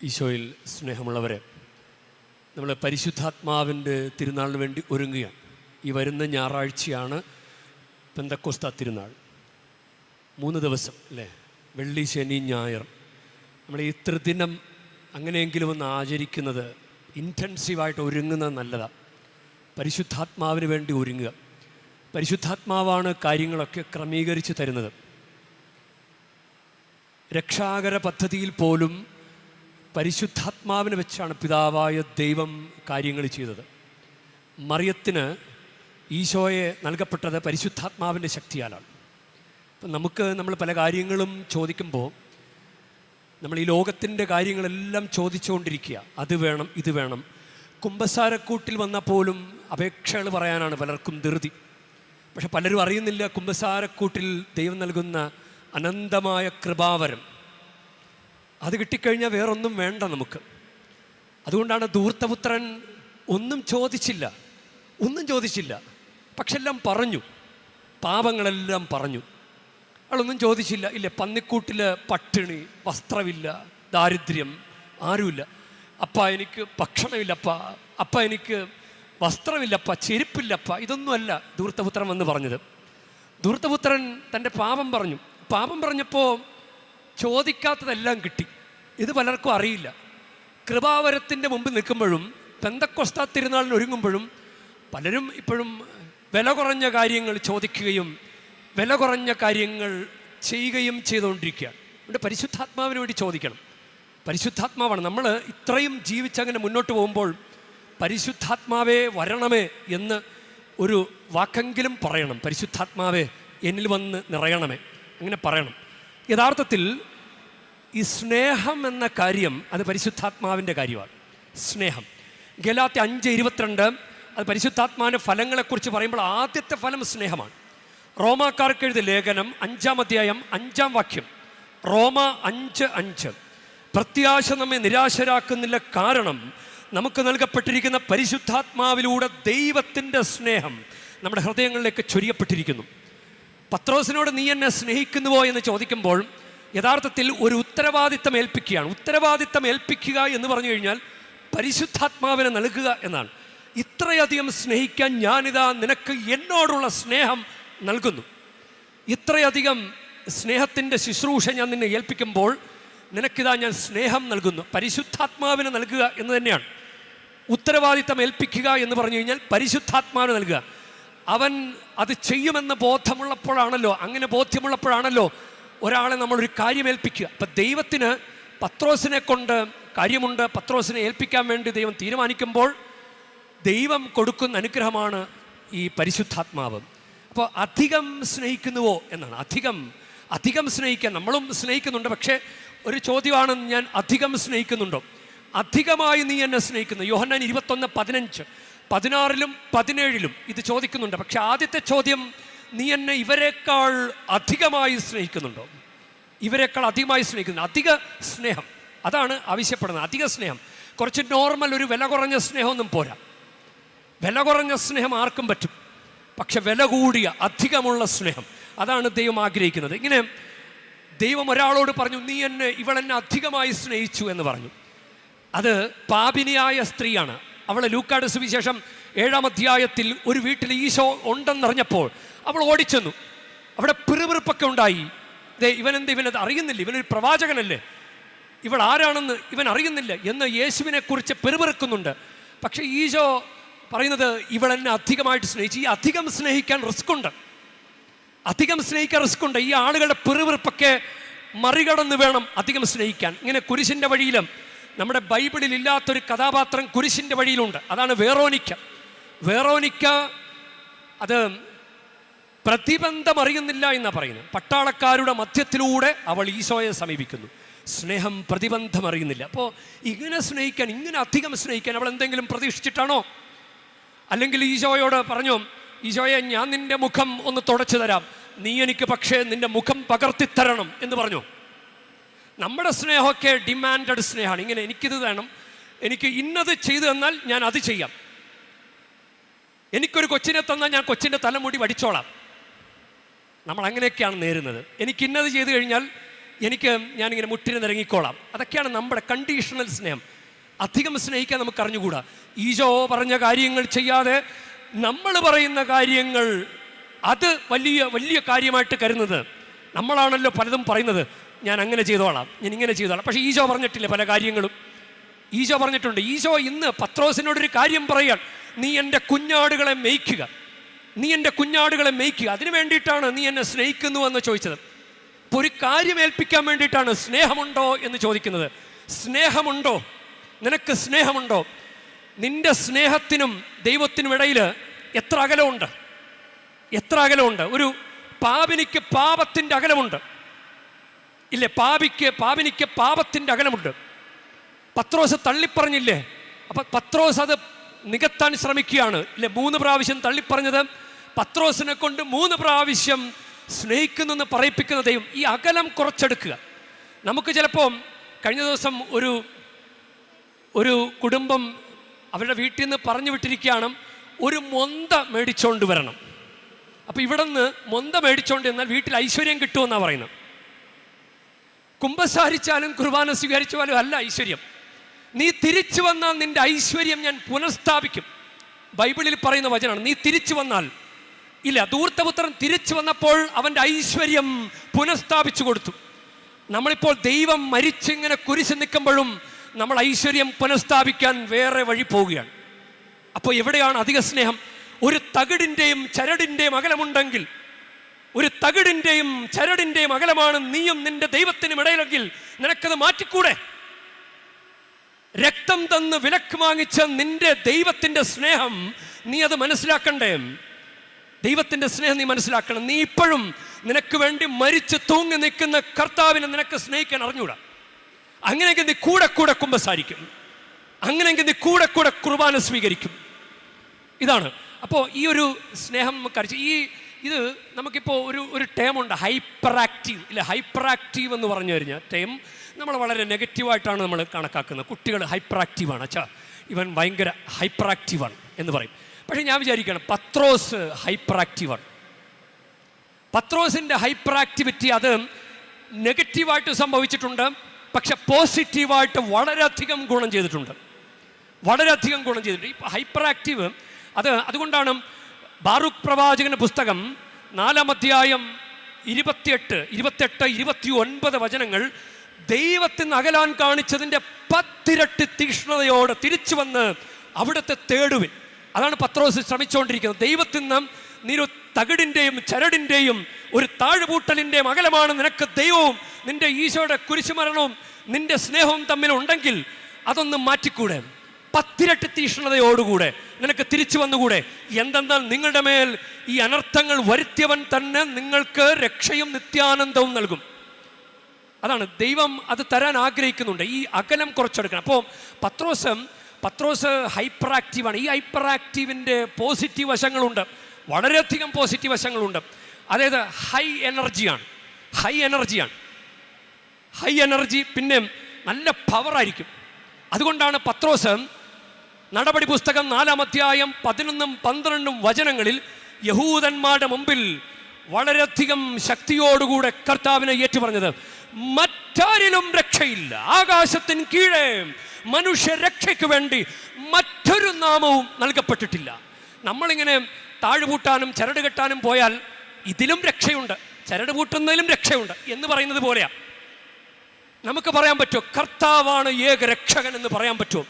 ഈശോയിൽ സ്നേഹമുള്ളവരെ, നമ്മൾ പരിശുദ്ധാത്മാവിൻ്റെ തിരുനാളിന് വേണ്ടി ഒരുങ്ങുകയാണ്. ഈ വരുന്ന ഞായറാഴ്ചയാണ് പെന്തക്കോസ്താ തിരുനാൾ. 3 ദിവസം അല്ലേ, വെള്ളി, ശനി, ഞായർ. നമ്മൾ ഈ ത്രിദിനം അങ്ങനെയെങ്കിലും ഒന്ന് ആചരിക്കുന്നത്, ഇൻറ്റൻസീവായിട്ട് ഒരുങ്ങുന്നത് നല്ലതാണ്. പരിശുദ്ധാത്മാവിന് വേണ്ടി ഒരുങ്ങുക. പരിശുദ്ധാത്മാവാണ് കാര്യങ്ങളൊക്കെ ക്രമീകരിച്ച് തരുന്നത്. രക്ഷാകര പദ്ധതിയിൽ പോലും പരിശുദ്ധാത്മാവിനെ വെച്ചാണ് പിതാവായ ദൈവം കാര്യങ്ങൾ ചെയ്തത്. മറിയത്തിന് ഈശോയെ നൽകപ്പെട്ടത് പരിശുദ്ധാത്മാവിൻ്റെ ശക്തിയാലാണ്. അപ്പം നമ്മൾ പല കാര്യങ്ങളും ചോദിക്കുമ്പോൾ നമ്മൾ ഈ ലോകത്തിൻ്റെ കാര്യങ്ങളെല്ലാം ചോദിച്ചുകൊണ്ടിരിക്കുക. അത് വേണം, ഇത് വേണം. കുമ്പസാരക്കൂട്ടിൽ വന്നാൽ പോലും അപേക്ഷകൾ പറയാനാണ് പലർക്കും ധൃതി. പക്ഷെ പലരും അറിയുന്നില്ല, കുമ്പസാരക്കൂട്ടിൽ ദൈവം നൽകുന്ന അനന്തമായ കൃപാവരം, അത് കിട്ടിക്കഴിഞ്ഞാൽ വേറൊന്നും വേണ്ട നമുക്ക്. അതുകൊണ്ടാണ് ധൂർത്തപുത്രൻ ഒന്നും ചോദിച്ചില്ല, പക്ഷെ എല്ലാം പറഞ്ഞു, പാപങ്ങളെല്ലാം പറഞ്ഞു. അവളൊന്നും ചോദിച്ചില്ല. ഇല്ലേ, പന്നിക്കൂട്ടിൽ പട്ടിണി, വസ്ത്രമില്ല, ദാരിദ്ര്യം, ആരുമില്ല. അപ്പ എനിക്ക് ഭക്ഷണമില്ലപ്പ, അപ്പ എനിക്ക് വസ്ത്രമില്ലപ്പ, ചെരുപ്പില്ലപ്പ. ഇതൊന്നുമല്ല ധൂർത്തപുത്രൻ വന്ന് പറഞ്ഞത്. ധൂർത്തപുത്രൻ തൻ്റെ പാപം പറഞ്ഞു. പാപം പറഞ്ഞപ്പോൾ ചോദിക്കാത്തതെല്ലാം കിട്ടി. ഇത് പലർക്കും അറിയില്ല. കൃപാവരത്തിൻ്റെ മുമ്പ് നിൽക്കുമ്പോഴും പെന്തക്കോസ്താ തിരുനാളിന് ഒരുങ്ങുമ്പോഴും പലരും ഇപ്പോഴും വില കുറഞ്ഞ കാര്യങ്ങൾ ചോദിക്കുകയും വില കുറഞ്ഞ കാര്യങ്ങൾ ചെയ്യുകയും ചെയ്തുകൊണ്ടിരിക്കുകയാണ്. ഇവിടെ പരിശുദ്ധാത്മാവിന് വേണ്ടി ചോദിക്കണം. പരിശുദ്ധാത്മാവാണ്. നമ്മൾ ഇത്രയും ജീവിച്ചങ്ങനെ മുന്നോട്ട് പോകുമ്പോൾ പരിശുദ്ധാത്മാവേ വരണമേ എന്ന് ഒരു വാക്കെങ്കിലും പറയണം. പരിശുദ്ധാത്മാവേ എന്നിൽ വന്ന് നിറയണമേ, അങ്ങനെ പറയണം. യഥാർത്ഥത്തിൽ ഈ സ്നേഹം എന്ന കാര്യം അത് പരിശുദ്ധാത്മാവിൻ്റെ കാര്യമാണ്. സ്നേഹം ഗലാത്യ 5:22 അത് പരിശുദ്ധാത്മാവിൻ്റെ ഫലങ്ങളെക്കുറിച്ച് പറയുമ്പോൾ ആദ്യത്തെ ഫലം സ്നേഹമാണ്. റോമാക്കാർക്ക് എഴുതിയ ലേഖനം 5-ാം അധ്യായം 5-ാം വാക്യം, റോമ 5:5, പ്രത്യാശ നമ്മെ നിരാശരാക്കുന്നില്ല, കാരണം നമുക്ക് നൽകപ്പെട്ടിരിക്കുന്ന പരിശുദ്ധാത്മാവിലൂടെ ദൈവത്തിൻ്റെ സ്നേഹം നമ്മുടെ ഹൃദയങ്ങളിലേക്ക് ചൊരിയപ്പെട്ടിരിക്കുന്നു. പത്രോസിനോട് നീ എന്നെ സ്നേഹിക്കുന്നുവോ എന്ന് ചോദിക്കുമ്പോൾ യഥാർത്ഥത്തിൽ ഒരു ഉത്തരവാദിത്തം ഏൽപ്പിക്കുകയാണ്. ഉത്തരവാദിത്തം ഏൽപ്പിക്കുക എന്ന് പറഞ്ഞു കഴിഞ്ഞാൽ പരിശുദ്ധാത്മാവിനെ നൽകുക എന്നാണ്. ഇത്രയധികം സ്നേഹിക്കാൻ ഞാനിതാ നിനക്ക് എന്നോടുള്ള സ്നേഹം നൽകുന്നു. ഇത്രയധികം സ്നേഹത്തിൻ്റെ ശുശ്രൂഷ ഞാൻ നിന്നെ ഏൽപ്പിക്കുമ്പോൾ നിനക്കിതാ ഞാൻ സ്നേഹം നൽകുന്നു. പരിശുദ്ധാത്മാവിനെ നൽകുക എന്ന് തന്നെയാണ്. ഉത്തരവാദിത്തം ഏൽപ്പിക്കുക എന്ന് പറഞ്ഞു കഴിഞ്ഞാൽ പരിശുദ്ധാത്മാവിനെ നൽകുക. അവൻ അത് ചെയ്യുമെന്ന് ബോധ്യമുള്ളപ്പോഴാണല്ലോ, അങ്ങനെ ബോധ്യമുള്ളപ്പോഴാണല്ലോ ഒരാളെ നമ്മളൊരു കാര്യം ഏൽപ്പിക്കുക. അപ്പം ദൈവത്തിന് പത്രോസിനെ കൊണ്ട് കാര്യമുണ്ട്. പത്രോസിനെ ഏൽപ്പിക്കാൻ വേണ്ടി ദൈവം തീരുമാനിക്കുമ്പോൾ ദൈവം കൊടുക്കുന്ന അനുഗ്രഹമാണ് ഈ പരിശുദ്ധാത്മാവ്. അപ്പോൾ അധികം സ്നേഹിക്കുന്നുവോ എന്നാണ്. അധികം സ്നേഹിക്കാൻ നമ്മളും സ്നേഹിക്കുന്നുണ്ട്. പക്ഷേ ഒരു ചോദ്യമാണ്, ഞാൻ അധികം സ്നേഹിക്കുന്നുണ്ടോ? അധികമായി നീ എന്നെ സ്നേഹിക്കുന്നു. യോഹന്നാൻ 21:15, 16-ലും 17-ലും ഇത് ചോദിക്കുന്നുണ്ട്. പക്ഷെ ആദ്യത്തെ ചോദ്യം, നീ എന്നെ ഇവരെക്കാൾ അധികമായി സ്നേഹിക്കുന്നുണ്ടോ? ഇവരെക്കാൾ അധികമായി സ്നേഹിക്കുന്നു. അധിക സ്നേഹം അതാണ് ആവശ്യപ്പെടുന്നത്. അധിക സ്നേഹം. കുറച്ച് നോർമൽ ഒരു വില കുറഞ്ഞ സ്നേഹമൊന്നും പോരാ. വില കുറഞ്ഞ സ്നേഹം ആർക്കും പറ്റും. പക്ഷെ വില കൂടിയ അധികമുള്ള സ്നേഹം, അതാണ് ദൈവം ആഗ്രഹിക്കുന്നത്. ഇങ്ങനെ ദൈവം ഒരാളോട് പറഞ്ഞു, നീ ഇവളെന്നെ അധികമായി സ്നേഹിച്ചു എന്ന് പറഞ്ഞു. അത് പാപിനിയായ സ്ത്രീയാണ്. അവളെ ലൂക്കാട് സുവിശേഷം 7-ാം അധ്യായത്തിൽ ഒരു വീട്ടിൽ ഈശോ ഉണ്ടെന്നറിഞ്ഞപ്പോൾ അവൾ ഓടിച്ചെന്നു. അവിടെ പിറുപിറുപ്പൊക്കെ ഉണ്ടായി. ഇവനത് അറിയുന്നില്ല, ഇവനൊരു പ്രവാചകനല്ലേ, ഇവൾ ആരാണെന്ന് ഇവൻ അറിയുന്നില്ല എന്ന് യേശുവിനെ കുറിച്ച് പിറുപിറുക്കുന്നുണ്ട്. പക്ഷെ ഈശോ പറയുന്നത്, ഇവൾ എന്നെ അധികമായിട്ട് സ്നേഹിച്ചു. ഈ അധികം സ്നേഹിക്കാൻ റിസ്ക് ഉണ്ട്. ഈ ആളുകളുടെ പിറുപിറുപ്പൊക്കെ മറികടന്ന് വേണം അധികം സ്നേഹിക്കാൻ. ഇങ്ങനെ കുരിശിൻ്റെ വഴിയിലും നമ്മുടെ ബൈബിളിൽ ഇല്ലാത്തൊരു കഥാപാത്രം കുരിശിൻ്റെ വഴിയിലുണ്ട്. അതാണ് വേറോനിക്ക. അത് പ്രതിബന്ധം അറിയുന്നില്ല എന്നാണ് പറയുന്നത്. പട്ടാളക്കാരുടെ മധ്യത്തിലൂടെ അവൾ ഈശോയെ സമീപിക്കുന്നു. സ്നേഹം പ്രതിബന്ധം അറിയുന്നില്ല. അപ്പോൾ ഇങ്ങനെ സ്നേഹിക്കാൻ, ഇങ്ങനെ അധികം സ്നേഹിക്കാൻ അവൾ എന്തെങ്കിലും പ്രതീക്ഷിച്ചിട്ടാണോ? അല്ലെങ്കിൽ ഈശോയോട് പറഞ്ഞു, ഈശോയെ ഞാൻ നിൻ്റെ മുഖം ഒന്ന് തുടച്ചു തരാം, നീ എനിക്ക് പക്ഷേ നിൻ്റെ മുഖം പകർത്തിത്തരണം എന്ന് പറഞ്ഞു. നമ്മുടെ സ്നേഹമൊക്കെ ഡിമാൻഡഡ് സ്നേഹമാണ്. ഇങ്ങനെ എനിക്കിത് വേണം, എനിക്ക് ഇന്നത് ചെയ്തു തന്നാൽ ഞാൻ അത് ചെയ്യാം, എനിക്കൊരു കൊച്ചിനെ തന്നാൽ ഞാൻ കൊച്ചിൻ്റെ തലമുടി വടിച്ചോളാം. നമ്മൾ അങ്ങനെയൊക്കെയാണ് നേരുന്നത്. എനിക്ക് ഇന്നത് ചെയ്തു കഴിഞ്ഞാൽ ഞാനിങ്ങനെ മുട്ടിന് നിരങ്ങിക്കോളാം. അതൊക്കെയാണ് നമ്മുടെ കണ്ടീഷണൽ സ്നേഹം. അധികം സ്നേഹിക്കാൻ നമുക്ക് അറിഞ്ഞുകൂടാ. ഈശോ പറഞ്ഞ കാര്യങ്ങൾ ചെയ്യാതെ നമ്മൾ പറയുന്ന കാര്യങ്ങൾ അത് വലിയ വലിയ കാര്യമായിട്ട് കരുതുന്നത് നമ്മളാണല്ലോ. പലതും പറയുന്നത് ഞാൻ അങ്ങനെ ചെയ്തോളാം, ഞാൻ ഇങ്ങനെ ചെയ്തോളാം. പക്ഷേ ഈശോ പറഞ്ഞിട്ടില്ല പല കാര്യങ്ങളും. ഈശോ പറഞ്ഞിട്ടുണ്ട്. ഈശോ ഇന്ന് പത്രോസിനോടൊരു കാര്യം പറയാൻ, നീ എൻ്റെ കുഞ്ഞാടുകളെ മേയ്ക്കുക, നീ എൻ്റെ കുഞ്ഞാടുകളെ മേയ്ക്കുക. അതിനു വേണ്ടിയിട്ടാണ് നീ എന്നെ സ്നേഹിക്കുന്നു എന്ന് ചോദിച്ചത്. ഇപ്പോൾ ഒരു കാര്യം ഏൽപ്പിക്കാൻ വേണ്ടിയിട്ടാണ് സ്നേഹമുണ്ടോ എന്ന് ചോദിക്കുന്നത്. സ്നേഹമുണ്ടോ? നിനക്ക് സ്നേഹമുണ്ടോ? നിന്റെ സ്നേഹത്തിനും ദൈവത്തിനും ഇടയിൽ എത്ര അകലമുണ്ട്, എത്ര അകലമുണ്ട്? ഒരു പാപിനിക്ക് പാപത്തിൻ്റെ അകലമുണ്ട് ഇല്ലേ? പാപിനിക്ക് പാപത്തിൻ്റെ അകലമുണ്ട്. പത്രോസ് തള്ളിപ്പറഞ്ഞില്ലേ? അപ്പം പത്രോസ് അത് നികത്താൻ ശ്രമിക്കുകയാണ് ഇല്ലേ? 3 പ്രാവശ്യം തള്ളിപ്പറഞ്ഞത് പത്രോസിനെ കൊണ്ട് 3 പ്രാവശ്യം സ്നേഹിക്കുന്നെന്ന് പറയിപ്പിക്കുന്ന ദൈവം ഈ അകലം കുറച്ചെടുക്കുക. നമുക്ക് ചിലപ്പോൾ കഴിഞ്ഞ ദിവസം ഒരു കുടുംബം അവരുടെ വീട്ടിൽ നിന്ന് പറഞ്ഞു വിട്ടിരിക്കുകയാണ്, ഒരു മൊന്ത മേടിച്ചോണ്ട് വരണം. അപ്പോൾ ഇവിടെ നിന്ന് മൊന്ത മേടിച്ചോണ്ട് എന്നാൽ വീട്ടിൽ ഐശ്വര്യം കിട്ടുമെന്നാണ് പറയുന്നത്. കുമ്പസാരിച്ചാലും കുർബാന സ്വീകരിച്ചാലും അല്ല ഐശ്വര്യം. നീ തിരിച്ചു വന്നാൽ നിന്റെ ഐശ്വര്യം ഞാൻ പുനഃസ്ഥാപിക്കും. ബൈബിളിൽ പറയുന്ന വചനമാണ്. നീ തിരിച്ചു വന്നാൽ ഇല്ല, ധൂർത്തപുത്രൻ തിരിച്ചു വന്നപ്പോൾ അവൻ്റെ ഐശ്വര്യം പുനഃസ്ഥാപിച്ചു കൊടുത്തു. നമ്മളിപ്പോൾ ദൈവം മരിച്ചിങ്ങനെ കുരിശ് നിൽക്കുമ്പോഴും നമ്മൾ ഐശ്വര്യം പുനഃസ്ഥാപിക്കാൻ വേറെ വഴി പോവുകയാണ്. അപ്പോൾ എവിടെയാണ് അധിക സ്നേഹം? ഒരു തകിടിൻ്റെയും ചരടിൻ്റെയും അകലമുണ്ടെങ്കിൽ, ഒരു തകിടിൻ്റെയും ചരടിൻ്റെയും അകലമാണ് നീയും നിന്റെ ദൈവത്തിനും ഇടയിലെങ്കിൽ നിനക്കത് മാറ്റിക്കൂടെ? രക്തം തന്ന് വിലക്ക് വാങ്ങിച്ച നിന്റെ ദൈവത്തിൻ്റെ സ്നേഹം നീ അത് മനസ്സിലാക്കണ്ടേ? ദൈവത്തിൻ്റെ സ്നേഹം നീ മനസ്സിലാക്കണം. നീ ഇപ്പോഴും നിനക്ക് വേണ്ടി മരിച്ച് തൂങ്ങി നിൽക്കുന്ന കർത്താവിനെ നിനക്ക് സ്നേഹിക്കാൻ അറിഞ്ഞൂടാ. അങ്ങനെയെങ്കിൽ നീ കൂടെ കൂടെ കുമ്പസാരിക്കും, അങ്ങനെയെങ്കിൽ നീ കൂടെ കൂടെ കുർബാന സ്വീകരിക്കും. ഇതാണ്. അപ്പോൾ ഈ ഒരു സ്നേഹം നമുക്കറിച്ച് ഇത് നമുക്കിപ്പോൾ ഒരു ടേമുണ്ട്, ഹൈപ്പർ ആക്റ്റീവ് ഇല്ല. ഹൈപ്പർ ആക്റ്റീവ് എന്ന് പറഞ്ഞു കഴിഞ്ഞാൽ ടേം നമ്മൾ വളരെ നെഗറ്റീവായിട്ടാണ് നമ്മൾ കണക്കാക്കുന്നത്. കുട്ടികൾ ഹൈപ്പർ ആക്റ്റീവാണ്, അച്ഛാ ഇവൻ ഭയങ്കര ഹൈപ്പർ ആക്റ്റീവാണ് എന്ന് പറയും. പക്ഷേ ഞാൻ വിചാരിക്കുകയാണ് പത്രോസ് ഹൈപ്പർ ആക്റ്റീവാണ്. പത്രോസിൻ്റെ ഹൈപ്പർ ആക്ടിവിറ്റി അത് നെഗറ്റീവായിട്ട് സംഭവിച്ചിട്ടുണ്ട്, പക്ഷെ പോസിറ്റീവായിട്ട് വളരെയധികം ഗുണം ചെയ്തിട്ടുണ്ട്, വളരെയധികം ഗുണം ചെയ്തിട്ടുണ്ട്. ഈ ഹൈപ്പർ ആക്റ്റീവ് അതുകൊണ്ടാണ് ബാറൂക്ക് പ്രവാചകന്റെ പുസ്തകം 4-ാം അധ്യായം 28, 29 വചനങ്ങൾ ദൈവത്തിൽ നിന്ന് അകലാൻ കാണിച്ചതിൻ്റെ 10 ഇരട്ടി തീക്ഷ്ണതയോടെ തിരിച്ചു വന്ന് അവിടുത്തെ തേടുവിൻ. അതാണ് പത്രോസ് ശ്രമിച്ചുകൊണ്ടിരിക്കുന്നത്. ദൈവത്തിൽ നിന്ന് നീ ഒരു തകിടിൻ്റെയും ചരടിൻ്റെയും ഒരു താഴ്പൂട്ടലിൻ്റെയും അകലമാണ് നിനക്ക് ദൈവവും നിന്റെ ഈശോയുടെ കുരിശുമരണവും നിന്റെ സ്നേഹവും തമ്മിലുണ്ടെങ്കിൽ അതൊന്ന് മാറ്റിക്കൂടെ? 10 ഇരട്ടി തീക്ഷ്ണതയോടുകൂടെ നിനക്ക് തിരിച്ചു വന്നുകൂടെ? എന്തെന്നാൽ നിങ്ങളുടെ മേൽ ഈ അനർത്ഥങ്ങൾ വരുത്തിയവൻ തന്നെ നിങ്ങൾക്ക് രക്ഷയും നിത്യാനന്ദവും നൽകും. അതാണ് ദൈവം അത് തരാൻ ആഗ്രഹിക്കുന്നുണ്ട്. ഈ അകലം കുറച്ചെടുക്കണം. അപ്പോൾ പത്രോസ് ഹൈപ്പർ ആക്റ്റീവാണ്. ഈ ഹൈപ്പർ ആക്റ്റീവിൻ്റെ പോസിറ്റീവ് വശങ്ങളുണ്ട്, വളരെയധികം പോസിറ്റീവ് വശങ്ങളുണ്ട്. അതായത് ഹൈ എനർജിയാണ്. ഹൈ എനർജി പിന്നെ നല്ല പവറായിരിക്കും. അതുകൊണ്ടാണ് പത്രോസ് നടപടി പുസ്തകം 4-ാം അധ്യായം 11-12 വചനങ്ങളിൽ യഹൂദന്മാരുടെ മുമ്പിൽ വളരെയധികം ശക്തിയോടുകൂടെ കർത്താവിനെ ഏറ്റുപറഞ്ഞത്, മറ്റാരിലും രക്ഷയില്ല, ആകാശത്തിന് കീഴേ മനുഷ്യ രക്ഷയ്ക്ക് വേണ്ടി മറ്റൊരു നാമവും നൽകപ്പെട്ടിട്ടില്ല. നമ്മളിങ്ങനെ താഴ്പൂട്ടാനും ചരട് കെട്ടാനും പോയാൽ ഇതിലും രക്ഷയുണ്ട്, ചരട് പൂട്ടുന്നതിലും രക്ഷയുണ്ട് എന്ന് പറയുന്നത് പോലെയാ. നമുക്ക് പറയാൻ പറ്റുമോ കർത്താവാണ് ഏകരക്ഷകൻ എന്ന് പറയാൻ പറ്റുമോ?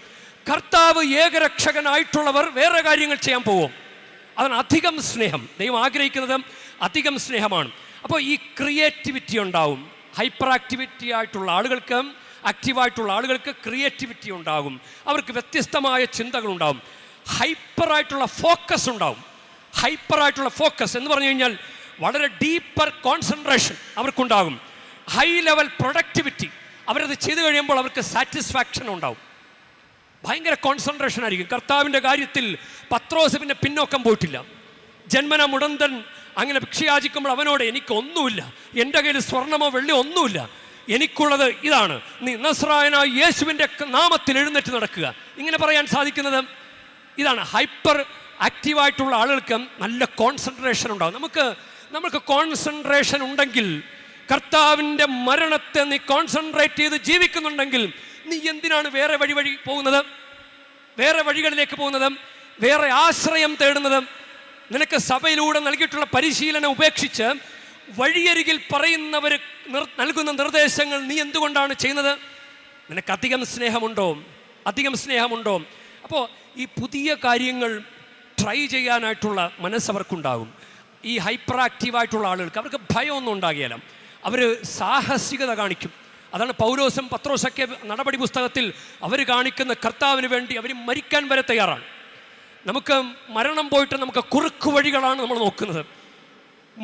കർത്താവ് ഏകരക്ഷകനായിട്ടുള്ളവർ വേറെ കാര്യങ്ങൾ ചെയ്യാൻ പോവും. അതാണ് അധികം സ്നേഹം. ദൈവം ആഗ്രഹിക്കുന്നത് അധികം സ്നേഹമാണ്. അപ്പോൾ ഈ ക്രിയേറ്റിവിറ്റി ഉണ്ടാവും. ഹൈപ്പർ ആക്ടിവായിട്ടുള്ള ആളുകൾക്ക് ക്രിയേറ്റിവിറ്റി ഉണ്ടാകും. അവർക്ക് വ്യത്യസ്തമായ ചിന്തകളുണ്ടാകും. ഹൈപ്പറായിട്ടുള്ള ഫോക്കസ് ഉണ്ടാവും. ഹൈപ്പറായിട്ടുള്ള ഫോക്കസ് എന്ന് പറഞ്ഞു കഴിഞ്ഞാൽ വളരെ ഡീപ്പർ കോൺസെൻട്രേഷൻ അവർക്കുണ്ടാകും. ഹൈ ലെവൽ പ്രൊഡക്ടിവിറ്റി, അവരത് ചെയ്തു കഴിയുമ്പോൾ അവർക്ക് സാറ്റിസ്ഫാക്ഷൻ ഉണ്ടാവും. ഭയങ്കര കോൺസെൻട്രേഷൻ ആയിരിക്കും. കർത്താവിൻ്റെ കാര്യത്തിൽ പത്രോസ് പിന്നെ പിന്നോക്കം പോയിട്ടില്ല. ജന്മന മുടന്തൻ അങ്ങനെ ഭിക്ഷയാചിക്കുമ്പോൾ അവനോട് എനിക്കൊന്നുമില്ല, എൻ്റെ കയ്യിൽ സ്വർണമോ വെള്ളിയോ ഒന്നുമില്ല, എനിക്കുള്ളത് ഇതാണ്, നീ നസ്രായനായ യേശുവിൻ്റെ നാമത്തിൽ എഴുന്നേറ്റ് നടക്കുക, ഇങ്ങനെ പറയാൻ സാധിക്കുന്നത് ഇതാണ്. ഹൈപ്പർ ആക്റ്റീവായിട്ടുള്ള ആളുകൾക്ക് നല്ല കോൺസെൻട്രേഷൻ ഉണ്ടാകും. നമുക്ക് കോൺസെൻട്രേഷൻ ഉണ്ടെങ്കിൽ കർത്താവിൻ്റെ മരണത്തെ നീ കോൺസെൻട്രേറ്റ് ചെയ്ത് ജീവിക്കുന്നുണ്ടെങ്കിൽ നീ എന്തിനാണ് വേറെ വഴി പോകുന്നത്, വേറെ വഴികളിലേക്ക് പോകുന്നത്, വേറെ ആശ്രയം തേടുന്നത്? നിനക്ക് സഭയിലൂടെ നൽകിയിട്ടുള്ള പരിശീലനം ഉപേക്ഷിച്ച് വഴിയരികിൽ പറയുന്നവർ നൽകുന്ന നിർദ്ദേശങ്ങൾ നീ എന്തുകൊണ്ടാണ് ചെയ്യുന്നത്? നിനക്ക് അധികം സ്നേഹമുണ്ടോ? അപ്പോൾ ഈ പുതിയ കാര്യങ്ങൾ ട്രൈ ചെയ്യാനായിട്ടുള്ള മനസ്സവർക്കുണ്ടാകും. ഈ ഹൈപ്പർ ആക്റ്റീവായിട്ടുള്ള ആളുകൾക്ക് അവർക്ക് ഭയമൊന്നും ഉണ്ടാകില്ല, അവർ സാഹസികത കാണിക്കും. അതാണ് പൗലോസും പത്രോസൊക്കെ നടപടി പുസ്തകത്തിൽ അവർ കാണിക്കുന്ന കർത്താവിന് വേണ്ടി അവർ മരിക്കാൻ വരെ തയ്യാറാണ്. നമുക്ക് മരണം പോയിട്ട് നമുക്ക് കുറുക്കു വഴികളാണ് നമ്മൾ നോക്കുന്നത്.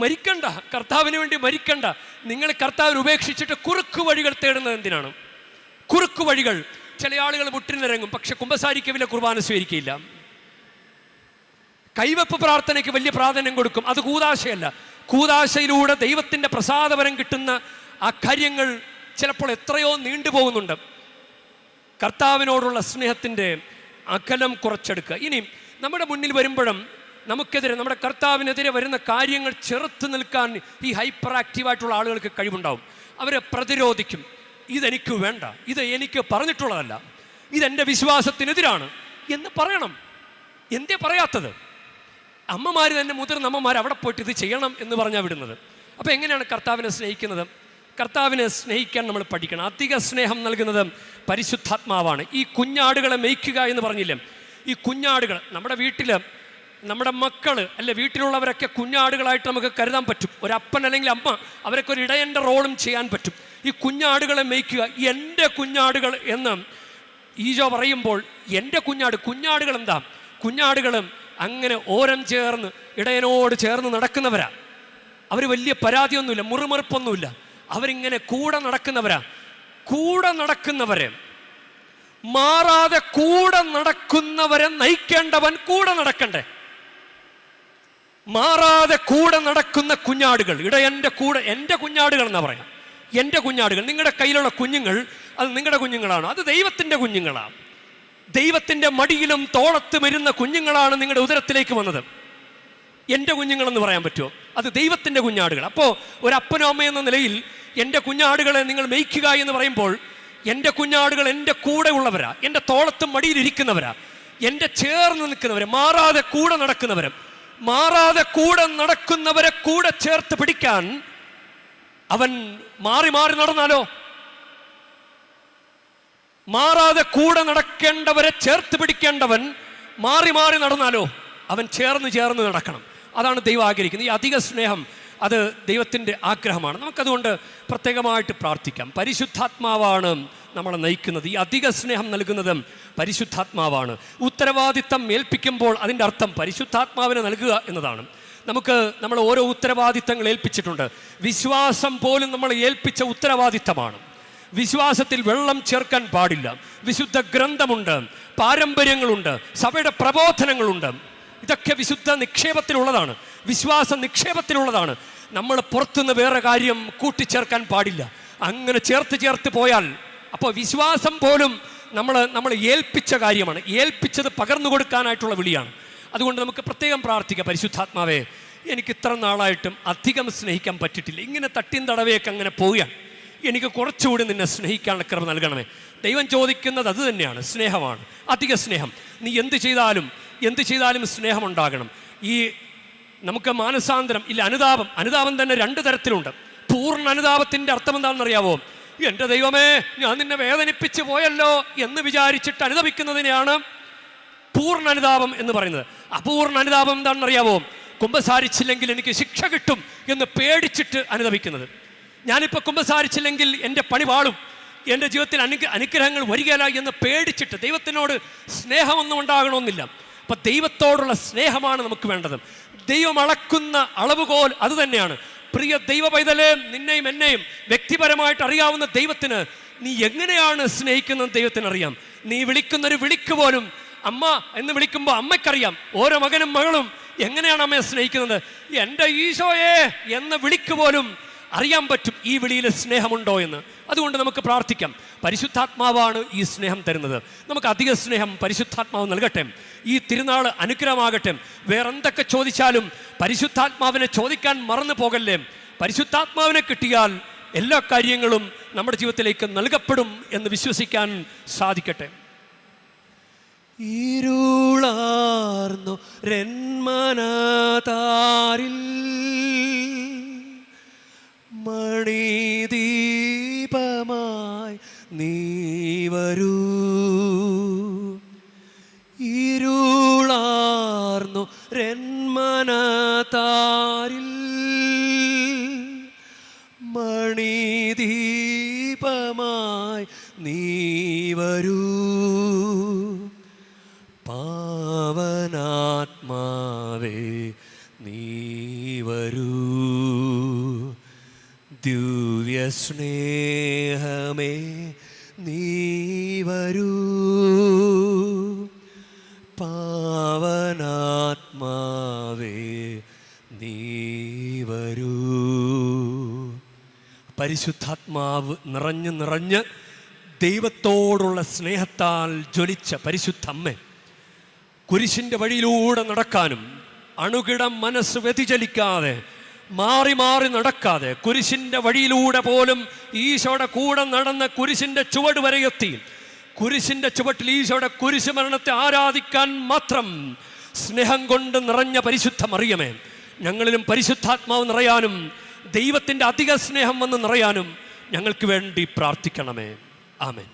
മരിക്കണ്ട, കർത്താവിന് വേണ്ടി മരിക്കണ്ട. നിങ്ങൾ കർത്താവിനെ ഉപേക്ഷിച്ചിട്ട് കുറുക്കു വഴികൾ തേടുന്നത് എന്തിനാണ്? കുറുക്കു വഴികൾ. ചില ആളുകൾ മുട്ടിനിറങ്ങും, പക്ഷെ കുമ്പസാരിക്കവില്ല, കുർബാന സ്വീകരിക്കില്ല. കൈവപ്പ് പ്രാർത്ഥനയ്ക്ക് വലിയ പ്രാധാന്യം കൊടുക്കും. അത് കൂദാശയല്ല. കൂദാശയിലൂടെ ദൈവത്തിൻ്റെ പ്രസാദപരം കിട്ടുന്ന ആ കാര്യങ്ങൾ ചിലപ്പോൾ എത്രയോ നീണ്ടുപോകുന്നുണ്ട്. കർത്താവിനോടുള്ള സ്നേഹത്തിൻ്റെ അകലം കുറച്ചെടുക്കുക. ഇനി നമ്മുടെ മുന്നിൽ വരുമ്പോഴും നമുക്കെതിരെ, നമ്മുടെ കർത്താവിനെതിരെ വരുന്ന കാര്യങ്ങൾ ചെറുത്ത് നിൽക്കാൻ ഈ ഹൈപ്പർ ആക്റ്റീവായിട്ടുള്ള ആളുകൾക്ക് കഴിവുണ്ടാവും. അവരെ പ്രതിരോധിക്കും. ഇതെനിക്ക് വേണ്ട, ഇത് എനിക്ക് പറഞ്ഞിട്ടുള്ളതല്ല, ഇതെൻ്റെ വിശ്വാസത്തിനെതിരാണ് എന്ന് പറയണം. എന്തേ പറയാത്തത്? അമ്മമാർ തന്നെ, മുതിർന്ന അമ്മമാർ അവിടെ പോയിട്ട് ഇത് ചെയ്യണം എന്ന് പറഞ്ഞാൽ വിടുന്നത്. അപ്പോൾ എങ്ങനെയാണ് കർത്താവിനെ സ്നേഹിക്കുന്നത്? കർത്താവിനെ സ്നേഹിക്കാൻ നമ്മൾ പഠിക്കണം. അധിക സ്നേഹം നൽകുന്നത് പരിശുദ്ധാത്മാവാണ്. ഈ കുഞ്ഞാടുകളെ മേയ്ക്കുക എന്ന് പറഞ്ഞില്ലേ, ഈ കുഞ്ഞാടുകൾ നമ്മുടെ വീട്ടിൽ, നമ്മുടെ മക്കൾ അല്ലെ, വീട്ടിലുള്ളവരൊക്കെ കുഞ്ഞാടുകളായിട്ട് നമുക്ക് കരുതാൻ പറ്റും. ഒരപ്പൻ അല്ലെങ്കിൽ അമ്മ അവരൊക്കെ ഒരു ഇടയൻ്റെ റോളും ചെയ്യാൻ പറ്റും. ഈ കുഞ്ഞാടുകളെ മേയ്ക്കുക. എൻ്റെ കുഞ്ഞാടുകൾ എന്ന് ഈശോ പറയുമ്പോൾ എൻ്റെ കുഞ്ഞാടുകൾ എന്താ? കുഞ്ഞാടുകളും അങ്ങനെ ഓരം ചേർന്ന് ഇടയനോട് ചേർന്ന് നടക്കുന്നവരാ. അവർ വലിയ പരാതിയൊന്നുമില്ല, മുറുമുറുപ്പൊന്നുമില്ല. അവരിങ്ങനെ കൂടെ നടക്കുന്നവരെ മാറാതെ കൂടെ നടക്കുന്നവരെ നയിക്കേണ്ടവൻ കൂടെ നടക്കണ്ടേ? മാറാതെ കൂടെ നടക്കുന്ന കുഞ്ഞാടുകൾ, ഇടയൻ്റെ കൂടെ, എൻ്റെ കുഞ്ഞാടുകൾ എന്നാ പറയാം. എൻ്റെ കുഞ്ഞാടുകൾ. നിങ്ങളുടെ കയ്യിലുള്ള കുഞ്ഞുങ്ങൾ അത് നിങ്ങളുടെ കുഞ്ഞുങ്ങളാണ്, അത് ദൈവത്തിൻ്റെ കുഞ്ഞുങ്ങളാണ്. ദൈവത്തിൻ്റെ മടിയിലും തോളത്തും ഇരുന്ന കുഞ്ഞുങ്ങളാണ് നിങ്ങളുടെ ഉദരത്തിലേക്ക് വന്നത്. എൻ്റെ കുഞ്ഞുങ്ങളെന്ന് പറയാൻ പറ്റുമോ? അത് ദൈവത്തിൻ്റെ കുഞ്ഞാടുകൾ. അപ്പോൾ ഒരപ്പനോ അമ്മയെന്ന നിലയിൽ എൻ്റെ കുഞ്ഞാടുകളെ നിങ്ങൾ മേയ്ക്കുക എന്ന് പറയുമ്പോൾ, എൻ്റെ കുഞ്ഞാടുകൾ എൻ്റെ കൂടെ ഉള്ളവരാ, എൻ്റെ തോളത്തും മടിയിലിരിക്കുന്നവരാ, എൻ്റെ ചേർന്ന് നിൽക്കുന്നവരെ, മാറാതെ കൂടെ നടക്കുന്നവരെ കൂടെ ചേർത്ത് പിടിക്കാൻ അവൻ മാറി നടന്നാലോ? മാറാതെ കൂടെ നടക്കേണ്ടവരെ ചേർത്ത് പിടിക്കേണ്ടവൻ മാറി നടന്നാലോ? അവൻ ചേർന്ന് നടക്കണം. അതാണ് ദൈവം ആഗ്രഹിക്കുന്നത്. ഈ അധിക സ്നേഹം അത് ദൈവത്തിൻ്റെ ആഗ്രഹമാണ്. നമുക്കതുകൊണ്ട് പ്രത്യേകമായിട്ട് പ്രാർത്ഥിക്കാം. പരിശുദ്ധാത്മാവാണ് നമ്മളെ നയിക്കുന്നത്. ഈ അധിക സ്നേഹം നൽകുന്നതും പരിശുദ്ധാത്മാവാണ്. ഉത്തരവാദിത്തം ഏൽപ്പിക്കുമ്പോൾ അതിൻ്റെ അർത്ഥം പരിശുദ്ധാത്മാവിനെ നൽകുക എന്നതാണ്. നമ്മൾ ഓരോ ഉത്തരവാദിത്തങ്ങൾ ഏൽപ്പിച്ചിട്ടുണ്ട്. വിശ്വാസം പോലും നമ്മൾ ഏൽപ്പിച്ച ഉത്തരവാദിത്തമാണ്. വിശ്വാസത്തിൽ വെള്ളം ചേർക്കാൻ പാടില്ല. വിശുദ്ധ ഗ്രന്ഥമുണ്ട്, പാരമ്പര്യങ്ങളുണ്ട്, സഭയുടെ പ്രബോധനങ്ങളുണ്ട്. ഇതൊക്കെ വിശുദ്ധ നിക്ഷേപത്തിലുള്ളതാണ്, വിശ്വാസ നിക്ഷേപത്തിലുള്ളതാണ്. നമ്മൾ പുറത്തുനിന്ന് വേറെ കാര്യം കൂട്ടിച്ചേർക്കാൻ പാടില്ല. അങ്ങനെ ചേർത്ത് പോയാൽ അപ്പോൾ വിശ്വാസം പോലും നമ്മൾ ഏൽപ്പിച്ച കാര്യമാണ്. ഏൽപ്പിച്ചത് പകർന്നു കൊടുക്കാനായിട്ടുള്ള വിളിയാണ്. അതുകൊണ്ട് നമുക്ക് പ്രത്യേകം പ്രാർത്ഥിക്കാം. പരിശുദ്ധാത്മാവേ, എനിക്ക് ഇത്ര നാളായിട്ടും അധികം സ്നേഹിക്കാൻ പറ്റിയിട്ടില്ല, ഇങ്ങനെ തട്ടിയും തടവയൊക്കെ അങ്ങനെ പോവുകയാണ്, എനിക്ക് കുറച്ചുകൂടി നിന്നെ സ്നേഹിക്കാനുള്ള കൃപ നൽകണമേ. ദൈവം ചോദിക്കുന്നത് അത് തന്നെയാണ്, സ്നേഹമാണ്, അധിക സ്നേഹം. നീ എന്ത് ചെയ്താലും സ്നേഹമുണ്ടാകണം. ഈ നമുക്ക് മാനസാന്തരം ഇല്ല, അനുതാപം തന്നെ 2 തരത്തിലുണ്ട്. പൂർണ്ണ അനുതാപത്തിൻ്റെ അർത്ഥം എന്താണെന്നറിയാവോ? എൻ്റെ ദൈവമേ, ഞാൻ നിന്നെ വേദനിപ്പിച്ച് പോയല്ലോ എന്ന് വിചാരിച്ചിട്ട് അനുതപിക്കുന്നതിനെയാണ് പൂർണ്ണ അനുതാപം എന്ന് പറയുന്നത്. അപൂർണ്ണ അനുതാപം എന്താണെന്നറിയാവോ? കുമ്പസാരിച്ചില്ലെങ്കിൽ എനിക്ക് ശിക്ഷ കിട്ടും എന്ന് പേടിച്ചിട്ട് അനുതപിക്കുന്നത്. ഞാനിപ്പോൾ കുമ്പസാരിച്ചില്ലെങ്കിൽ എൻ്റെ പണി പാളും, എൻ്റെ ജീവിതത്തിൽ അനുഗ്രഹങ്ങൾ വരികയില്ല എന്ന് പേടിച്ചിട്ട്. ദൈവത്തിനോട് സ്നേഹമൊന്നും ഉണ്ടാകണമെന്നില്ല. അപ്പം ദൈവത്തോടുള്ള സ്നേഹമാണ് നമുക്ക് വേണ്ടത്. ദൈവം അളക്കുന്ന അളവുകോൽ അത് തന്നെയാണ്. പ്രിയ ദൈവ പൈതലേ, നിന്നെയും എന്നെയും വ്യക്തിപരമായിട്ട് അറിയാവുന്ന ദൈവത്തിന് നീ എങ്ങനെയാണ് സ്നേഹിക്കുന്നത് ദൈവത്തിനറിയാം. നീ വിളിക്കുന്നൊരു വിളിക്ക് പോലും അമ്മ എന്ന് വിളിക്കുമ്പോൾ അമ്മയ്ക്കറിയാം. ഓരോ മകനും മകളും എങ്ങനെയാണ് അമ്മയെ സ്നേഹിക്കുന്നത്. എൻ്റെ ഈശോയെ എന്ന വിളിക്ക് പോലും അറിയാൻ പറ്റും ഈ വിളിയിൽ സ്നേഹമുണ്ടോ എന്ന്. അതുകൊണ്ട് നമുക്ക് പ്രാർത്ഥിക്കാം. പരിശുദ്ധാത്മാവാണ് ഈ സ്നേഹം തരുന്നത്. നമുക്ക് അധിക സ്നേഹം പരിശുദ്ധാത്മാവ് നൽകട്ടെ. ഈ തിരുനാൾ അനുഗ്രഹമാകട്ടെ. വേറെന്തൊക്കെ ചോദിച്ചാലും പരിശുദ്ധാത്മാവിനെ ചോദിക്കാൻ മറന്നു പോകല്ലേ. പരിശുദ്ധാത്മാവിനെ കിട്ടിയാൽ എല്ലാ കാര്യങ്ങളും നമ്മുടെ ജീവിതത്തിലേക്ക് നൽകപ്പെടും എന്ന് വിശ്വസിക്കാൻ സാധിക്കട്ടെ. ഇരുളാർന്നു രന്മനതാരിൽ മണിദീപമായി നീ വരൂ. ഇരുളാർന്നു രന്മനതാരിൽ മണിദീപമായി നീ വരൂ. പാവനാത്മാവേ നീ വരൂ. ദിവ്യസ്നേഹമേ നീ വരൂ. പാവനാത്മാവേ നീ വരൂ. പരിശുദ്ധാത്മാവ് നിറഞ്ഞ് ദൈവത്തോടുള്ള സ്നേഹത്താൽ ജ്വലിച്ച പരിശുദ്ധ അമ്മ, കുരിശിൻ്റെ വഴിയിലൂടെ നടക്കാനും അണുകിടം മനസ്സ് വ്യതിചലിക്കാതെ മാറി മാറി നടക്കാതെ കുരിശിൻ്റെ വഴിയിലൂടെ പോലും ഈശോയുടെ കൂടെ നടന്ന കുരിശിൻ്റെ ചുവട് വരെ എത്തി. കുരിശിൻ്റെ ചുവട്ടിൽ ഈശോയുടെ കുരിശ് മരണത്തെ ആരാധിക്കാൻ മാത്രം സ്നേഹം കൊണ്ട് നിറഞ്ഞ പരിശുദ്ധ മറിയമേ, ഞങ്ങളിലും പരിശുദ്ധാത്മാവ് നിറയാനും ദൈവത്തിൻ്റെ അധിക സ്നേഹം വന്ന് നിറയാനും ഞങ്ങൾക്ക് വേണ്ടി പ്രാർത്ഥിക്കണമേ. ആമേൻ.